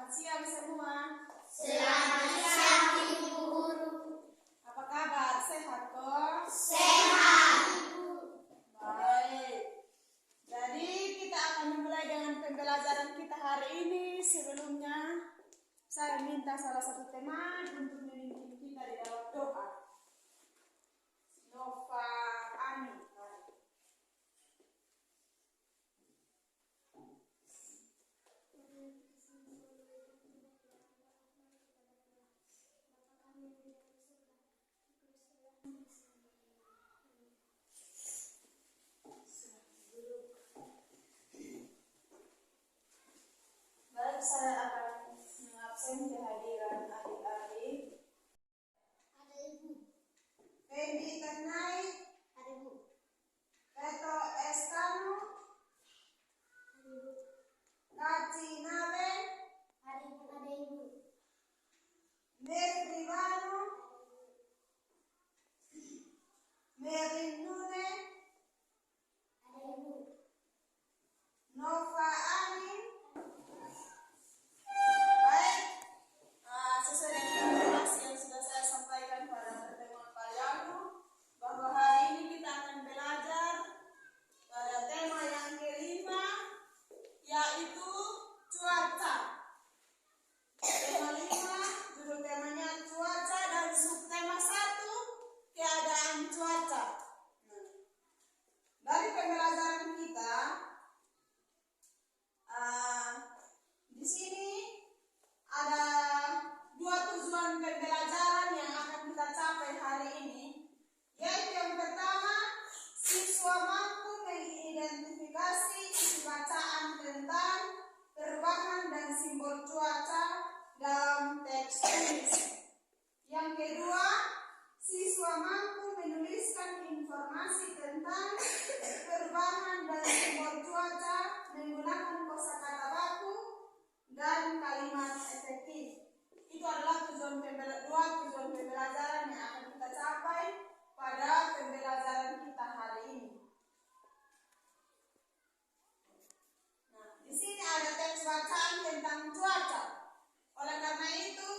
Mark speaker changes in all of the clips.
Speaker 1: Selamat siang semua.
Speaker 2: Selamat siang Ibu Guru.
Speaker 1: Apa kabar? Sehat kok?
Speaker 2: Sehat Ibu.
Speaker 1: Baik. Jadi kita akan memulai dengan pembelajaran kita hari ini. Sebelumnya saya minta salah satu teman untuk memimpin kita di dalam doa. Nova Ani. Baik, saya akan mengabsen kehadiran adik-adik.
Speaker 2: Ada Ibu.
Speaker 1: Fendi Ternai,
Speaker 2: Ada Ibu.
Speaker 1: Peto Estano,
Speaker 2: Ada Ibu.
Speaker 1: Kaci Nabe,
Speaker 2: Ada Ibu. Ada Ibu.
Speaker 1: Nevrivano, Merin Nune,
Speaker 2: Ada Ibu.
Speaker 1: Nova Anin. Baik, sesuai dengan informasi yang sudah saya sampaikan pada pertemuan kali lalu, bahwa hari ini kita akan belajar pada tema yang kelima, yaitu cuaca. Tema 5, judul temanya cuaca, dan subtema 1, keadaan cuaca. Dari pembelajaran kita, di sini ada 2 tujuan pembelajaran yang akan kita capai hari ini, yaitu yang pertama, siswa mampu mengidentifikasi isi bacaan tentang perubahan dan simbol cuaca dalam teks tulis. Yang kedua, siswa mampu menuliskan informasi tentang perubahan dan simbol cuaca menggunakan kosakata baku dan kalimat efektif. Itu adalah 2 tujuan pembelajaran yang akan kita capai pada pembelajaran kita hari ini. Nah, di sini ada teks bacaan tentang cuaca. Oleh karena itu,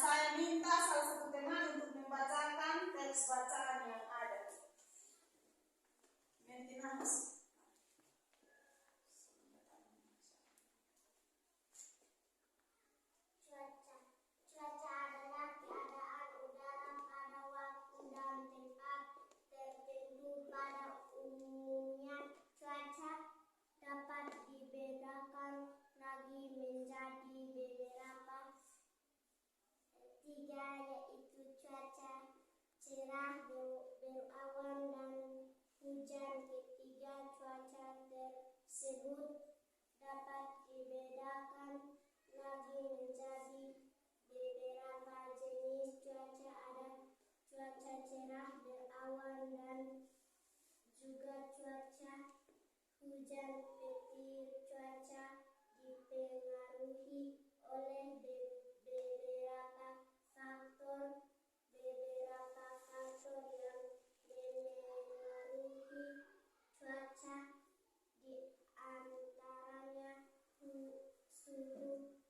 Speaker 1: saya minta salah satu teman untuk membacakan teks bacaan yang ada. Maintenance.
Speaker 2: Cuaca adalah keadaan udara pada waktu dan tempat tertentu. Pada umumnya, cuaca dapat dibedakan lagi menjadi beberapa tiga, yaitu cuaca cerah, berawan, dan hujan. Ketiga cuaca tersebut dapat dibedakan lagi menjadi beberapa jenis cuaca. Ada cuaca cerah, berawan, dan juga cuaca hujan. Petir cuaca dipengaruhi oleh beberapa faktor yang memengaruhi cuaca, di antaranya suhu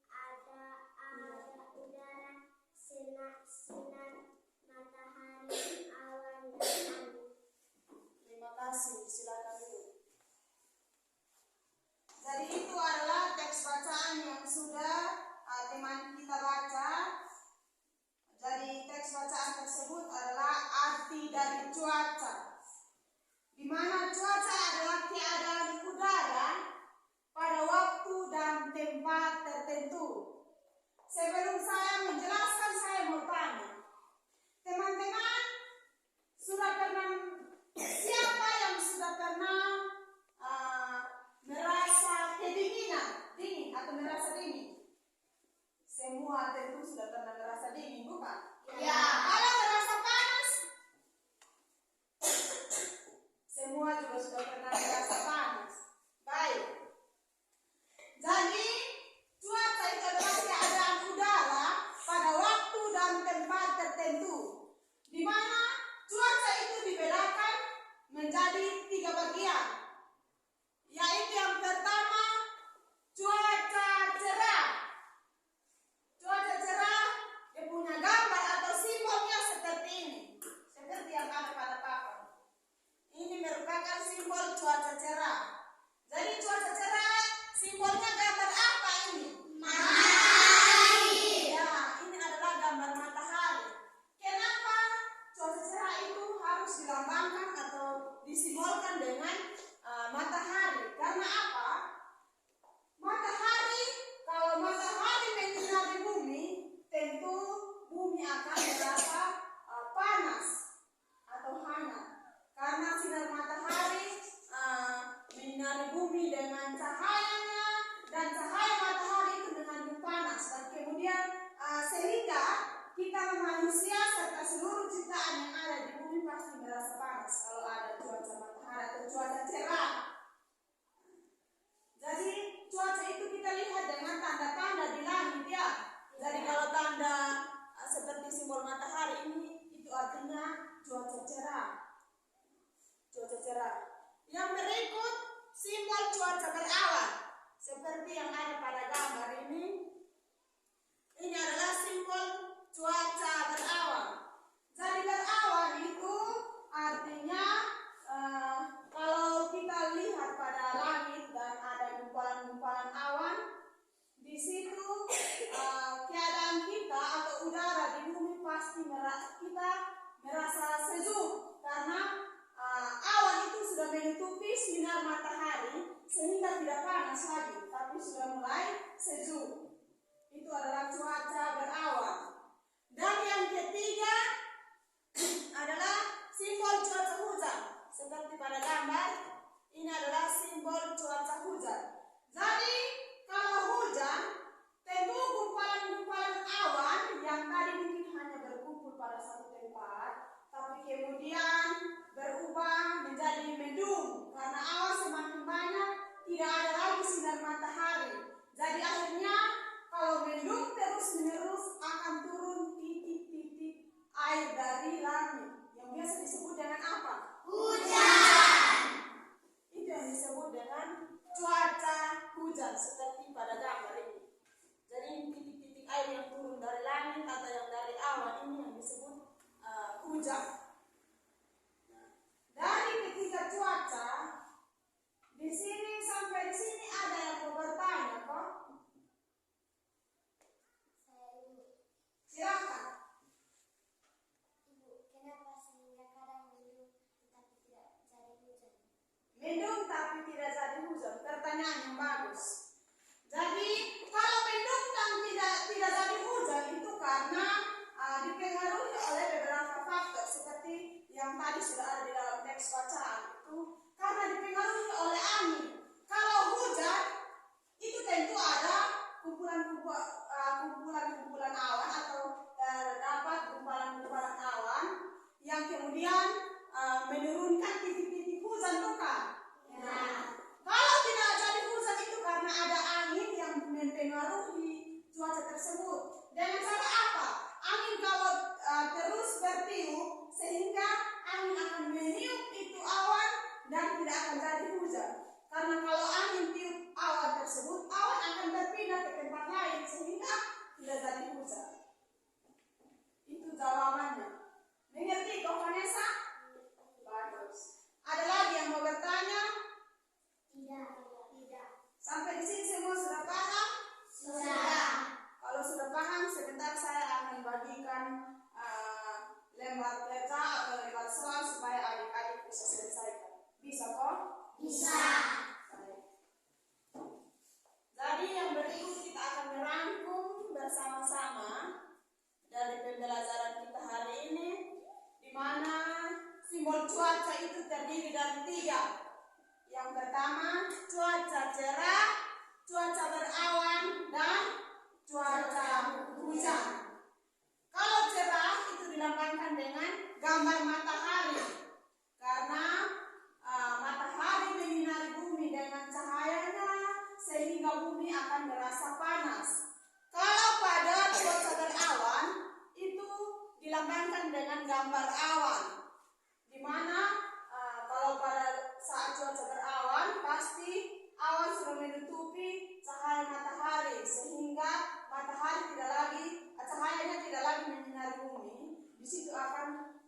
Speaker 2: udara, sinar matahari, awan, dan angin.
Speaker 1: Terima kasih, silakan dulu. merasa panas kalau ada cuaca matahari atau cuaca cerah. Jadi cuaca itu kita lihat dengan tanda-tanda di langit ya. Jadi kalau tanda seperti simbol matahari ini itu artinya cuaca cerah. Cuaca cerah. Yang berikut simbol cuaca berawan seperti yang ada pada gambar ini. Ini adalah simbol cuaca berawan. Jadi berawan itu artinya kalau kita lihat pada langit dan ada gumpalan-gumpalan awan, di situ keadaan kita atau udara di bumi pasti kita merasa sejuk karena awan itu sudah menutupi sinar matahari sehingga tidak panas lagi, tapi sudah mulai sejuk. Itu adalah cuaca berawan. Dan yang ketiga adalah simbol cuaca hujan. Seperti pada gambar, ini adalah simbol cuaca hujan. Jadi kalau hujan, tentu gumpalan-gumpalan awan yang tadi mungkin hanya berkumpul pada satu tempat, tapi kemudian berubah menjadi mendung karena awan semakin banyak, tidak ada lagi sinar matahari. Jadi akhirnya kalau mendung terus-menerus akan turun titik-titik air dari langit yang biasa disebut dengan apa? Hujan. Itu yang disebut dengan cuaca hujan seperti pada gambar ini. Jadi titik-titik air yang turun dari langit atau yang dari awan ini yang disebut hujan. Dari ketiga cuaca di sini sampai di sini ada yang mau bertanya kok? Silakan.
Speaker 2: Ibu, kenapa sehingga kadang mendung tetapi tidak jadi hujan?
Speaker 1: Mendung tapi tidak jadi hujan. Pertanyaan yang bagus. Jadi kalau mendung dan tidak jadi hujan itu karena dipengaruhi oleh beberapa faktor seperti yang tadi sudah ada di dalam teks bacaan itu karena dipengaruhi oleh angin. Kalau hujan itu tentu ada kumpulan-kumpulan awan atau terdapat gumpalan-gumpalan awan yang kemudian menurunkan titik-titik hujan bukan? Nah, kalau tidak jadi hujan itu karena ada angin yang mempengaruhi cuaca tersebut. Dengan cara apa? Angin kalau terus bertiup sehingga angin akan meniup itu awan dan tidak akan jadi hujan. Karena kalau angin tiup awan tersebut, awan akan berpindah ke tempat lain sehingga tidak jadi hujan. Itu jawabannya. Mengerti kok Vanessa? Bagus. Ada lagi yang mau bertanya?
Speaker 2: Tidak.
Speaker 1: Sampai di sini semua sudah paham?
Speaker 2: Sudah.
Speaker 1: Kalau sudah paham, sebentar saya akan bagikan lembar kerja atau lembar soal supaya adik-adik bisa selesaikan. Bisa kok?
Speaker 2: Bisa.
Speaker 1: Jadi yang berikut kita akan merangkum bersama-sama dari pembelajaran kita hari ini, di mana simbol cuaca itu terdiri dari 3. Yang pertama, cuaca cerah, cuaca berawan, dan cuaca hujan. Kalau cerah itu dilambangkan dengan gambar matahari, karena matahari menyinari bumi dengan cahayanya sehingga bumi akan merasa panas. Kalau pada cuaca berawan itu dilambangkan dengan gambar awan, di mana kalau pada saat cuaca berawan pasti awan sudah menutupi cahaya matahari sehingga matahari cahayanya tidak lagi menyinari bumi. Di situ akan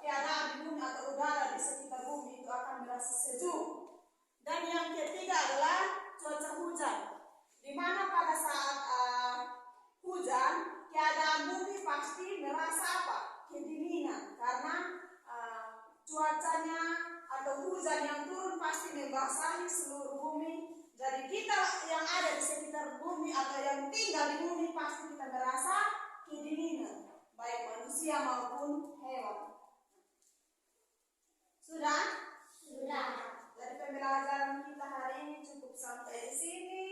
Speaker 1: keadaan di bumi atau udara di sekitar bumi itu akan merasa sejuk. Dan yang ketiga adalah cuaca hujan, di mana pada saat hujan keadaan bumi pasti merasa apa? Kedinginan karena cuacanya atau hujan yang turun pasti membasahi seluruh bumi. Jadi kita yang ada di sekitar bumi atau yang tinggal di bumi pasti kita merasa kedinginan, baik manusia maupun hewan. Sudah?
Speaker 2: Sudah.
Speaker 1: Dari pembelajaran kita hari ini cukup sampai di sini.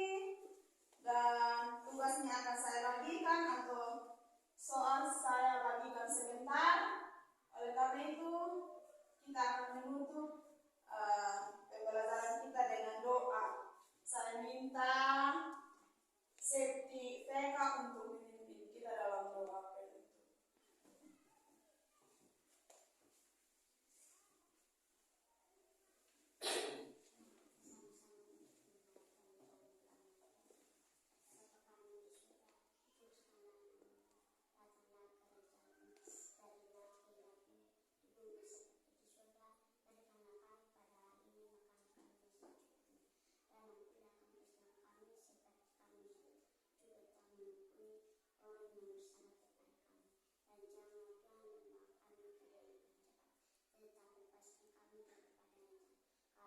Speaker 1: Dan tugasnya akan saya bagikan atau soal saya bagikan sebentar. Oleh karena itu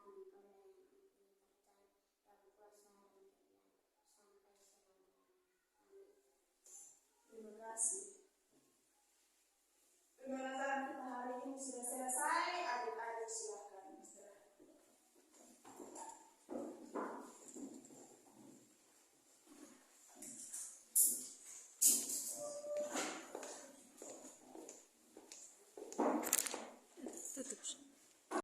Speaker 2: Tuhan, Kau yang menyertai dalam kuasa dan kemuliaan sampai selamanya. Amin.
Speaker 1: Terima kasih.